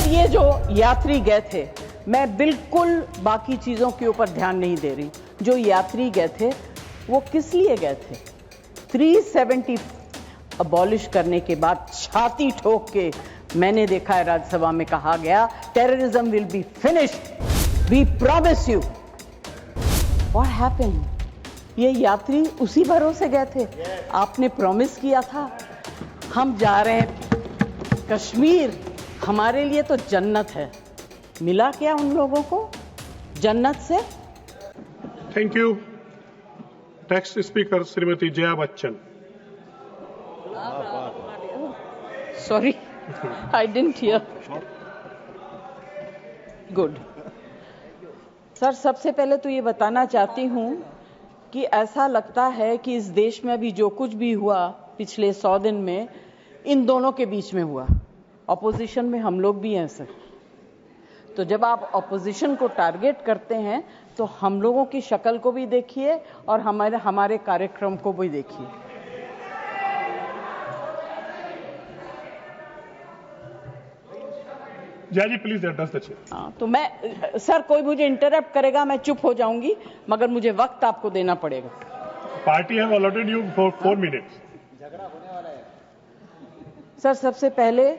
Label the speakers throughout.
Speaker 1: ये जो यात्री गए थे, मैं बिल्कुल बाकी चीज़ों के ऊपर ध्यान नहीं दे रही। जो यात्री गए थे वो किस लिए गए थे? 370 अबॉलिश करने के बाद छाती ठोक के मैंने देखा है राज्यसभा में कहा गया terrorism will be finished, we promise you. What happened? ये यात्री उसी भरोसे गए थे। आपने प्रॉमिस किया था हम जा रहे हैं कश्मीर, हमारे लिए तो जन्नत है। मिला क्या उन लोगों को जन्नत से?
Speaker 2: Thank you. Next speaker Shrimati Jaya Bachchan.
Speaker 1: Sorry, I didn't here. Good. Sir, सबसे पहले तो ये बताना चाहती हूँ कि ऐसा लगता है कि इस देश में अभी जो कुछ भी हुआ पिछले 100 दिन में इन दोनों के बीच में हुआ। ऑपोजिशन में हम लोग भी हैं सर, तो जब आप ऑपोजिशन को टारगेट करते हैं तो हम लोगों की शक्ल को भी देखिए और हमारे कार्यक्रम को भी देखिए।
Speaker 2: जया जी प्लीज एड्रेस द चेयर।
Speaker 1: हाँ, तो मैं सर, कोई मुझे इंटरप्ट करेगा मैं चुप हो जाऊंगी, मगर मुझे वक्त आपको देना पड़ेगा।
Speaker 2: Party have allotted you for 4 minutes.
Speaker 1: Sir, सबसे पहले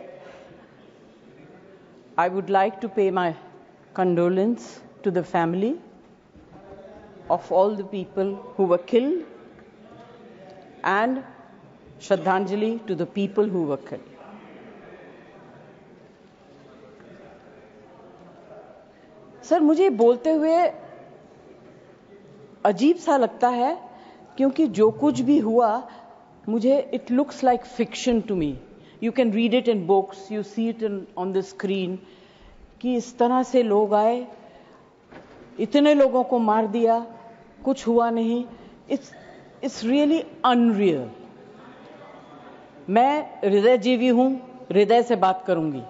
Speaker 1: I would like to pay my condolence to the family of all the people who were killed and Shraddhanjali to the people who were killed. Sir, मुझे बोलते हुए अजीब सा लगता है क्योंकि जो कुछ भी हुआ मुझे it looks like fiction to me. You can read it in books, you see it on the screen, कि इस तरह से लोग आए, इतने लोगों को मार दिया, कुछ हुआ नहीं। It's really unreal. मैं हृदयजीवी हूं, हृदय से बात करूंगी।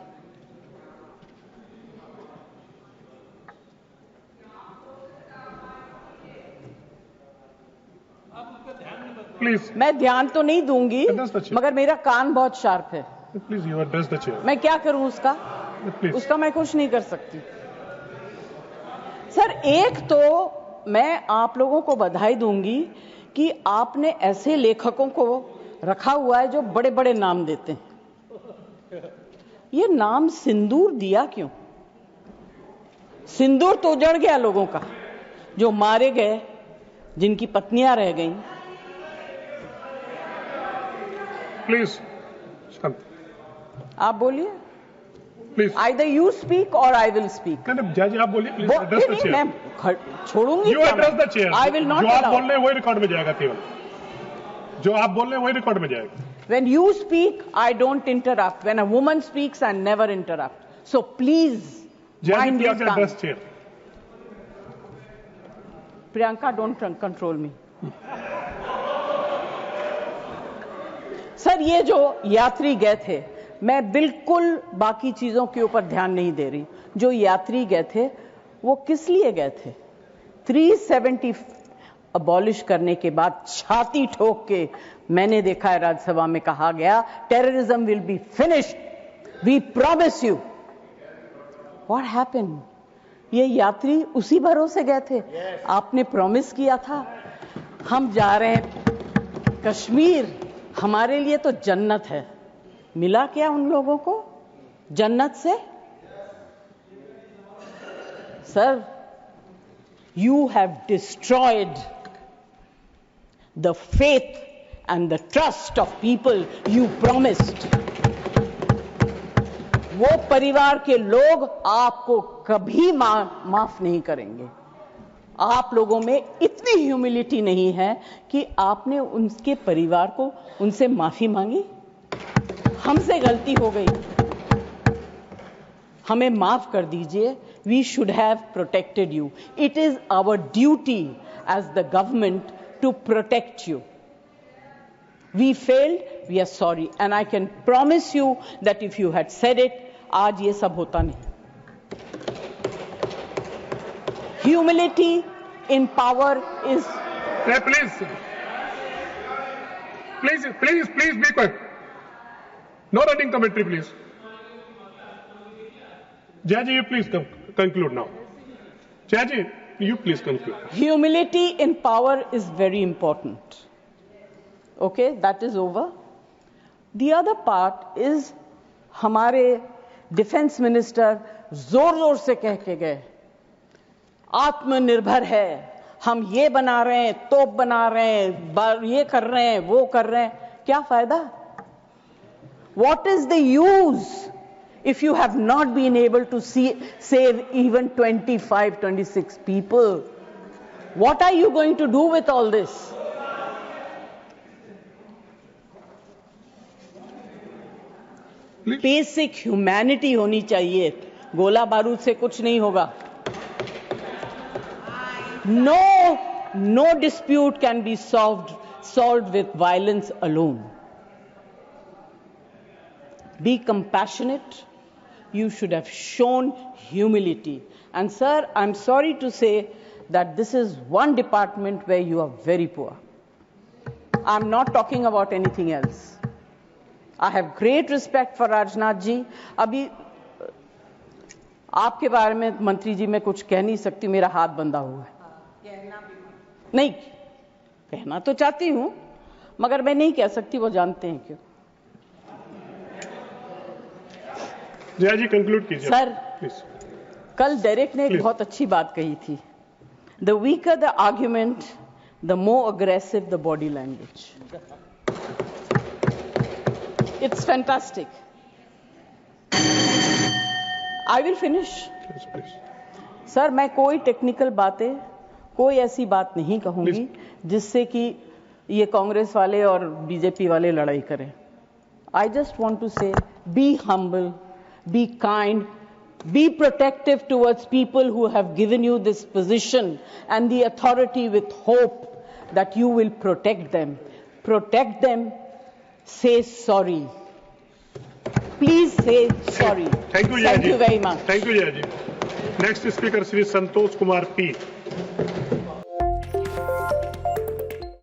Speaker 2: प्लीज।
Speaker 1: मैं ध्यान तो नहीं दूंगी, मगर मेरा कान बहुत शार्प है।
Speaker 2: Please you address the chair.
Speaker 1: मैं क्या करूं उसका?
Speaker 2: प्लीज।
Speaker 1: उसका मैं कुछ नहीं कर सकती। सर, एक तो मैं आप लोगों को बधाई दूंगी कि आपने ऐसे लेखकों को रखा हुआ है जो बड़े बड़े नाम देते हैं। ये नाम सिंदूर दिया क्यों? सिंदूर तो उजड़ गया लोगों का, जो मारे गए, जिनकी पत्नियां रह गईं।
Speaker 2: प्लीज
Speaker 1: आप बोलिए।
Speaker 2: Please.
Speaker 1: Either you speak or I will speak.
Speaker 2: नहीं, जज आप बोलिए प्लीज। Address the chair.
Speaker 1: मैं छोड़ूंगी।
Speaker 2: You address the chair.
Speaker 1: I will not
Speaker 2: जो आप
Speaker 1: allow.
Speaker 2: बोल रहे हैं वही रिकॉर्ड में जाएगा। केवल जो आप बोल रहे हैं वही रिकॉर्ड में जाएगा।
Speaker 1: When you speak, I don't interrupt. When a woman speaks, I never interrupt. So please mind your tongue.
Speaker 2: Address chair.
Speaker 1: Priyanka, don't control me. Sir, ये जो यात्री गए थे, मैं बिल्कुल बाकी चीजों के ऊपर ध्यान नहीं दे रही। जो यात्री गए थे वो किस लिए गए थे? 370 अबॉलिश करने के बाद छाती ठोक के मैंने देखा है राज्यसभा में कहा गया terrorism will be finished, we promise you. What happened? ये यात्री उसी भरोसे गए थे। आपने प्रॉमिस किया था हम जा रहे हैं कश्मीर, हमारे लिए तो जन्नत है। मिला क्या उन लोगों को जन्नत से? Sir, you have destroyed the faith and the trust of people you promised. वो परिवार के लोग आपको कभी माफ नहीं करेंगे। आप लोगों में इतनी ह्यूमिलिटी नहीं है कि आपने उनके परिवार को उनसे माफी मांगी। हमसे गलती हो गई, हमें माफ कर दीजिए। We should have protected you. It is our duty as the government to protect you. We failed, we are sorry. And I can promise you that if you had said it, आज ये सब होता नहीं। Humility in power is...
Speaker 2: Please be quiet. No running commentary, please. Jayaji, you please conclude now. Jayaji, you please conclude.
Speaker 1: Humility in power is very important. Okay, that is over. The other part is हमारे defence minister जोर जोर से कह के गए आत्मनिर्भर है, हम ये बना रहे हैं, तोप बना रहे हैं, ये कर रहे हैं, वो कर रहे हैं. क्या फायदा? What is the use if you have not been able to save even 25, 26 people? What are you going to do with all this? Basic humanity होनी चाहिए. गोला बारूद से कुछ नहीं होगा. No dispute can be solved with violence alone. Be compassionate. You should have shown humility. And sir, I'm sorry to say that this is one department where you are very poor. I'm not talking about anything else. I have great respect for Rajnath ji. अभी आपके बारे में मंत्री जी मैं कुछ कह नहीं सकती, मेरा हाथ बंधा हुआ है. नहीं कहना तो चाहती हूं मगर मैं नहीं कह सकती, वो जानते हैं क्यों.
Speaker 2: जया जी कंक्लूड कीजिए
Speaker 1: सर.
Speaker 2: प्लीज.
Speaker 1: कल डेरेक ने एक बहुत अच्छी बात कही थी. The weaker the argument, the more aggressive the body language. It's fantastic. I will finish. Sir मैं कोई टेक्निकल बातें, कोई ऐसी बात नहीं कहूंगी जिससे कि ये कांग्रेस वाले और बीजेपी वाले लड़ाई करें. I just want to say, be humble, be kind, be protective towards people who have given you this position and the authority with hope that you will protect them. Protect them. Say sorry. Please say sorry.
Speaker 2: Thank you, Jaya ji.
Speaker 1: Thank you very much.
Speaker 2: Thank you, Jaya ji. Next speaker, Shri Santosh Kumar P.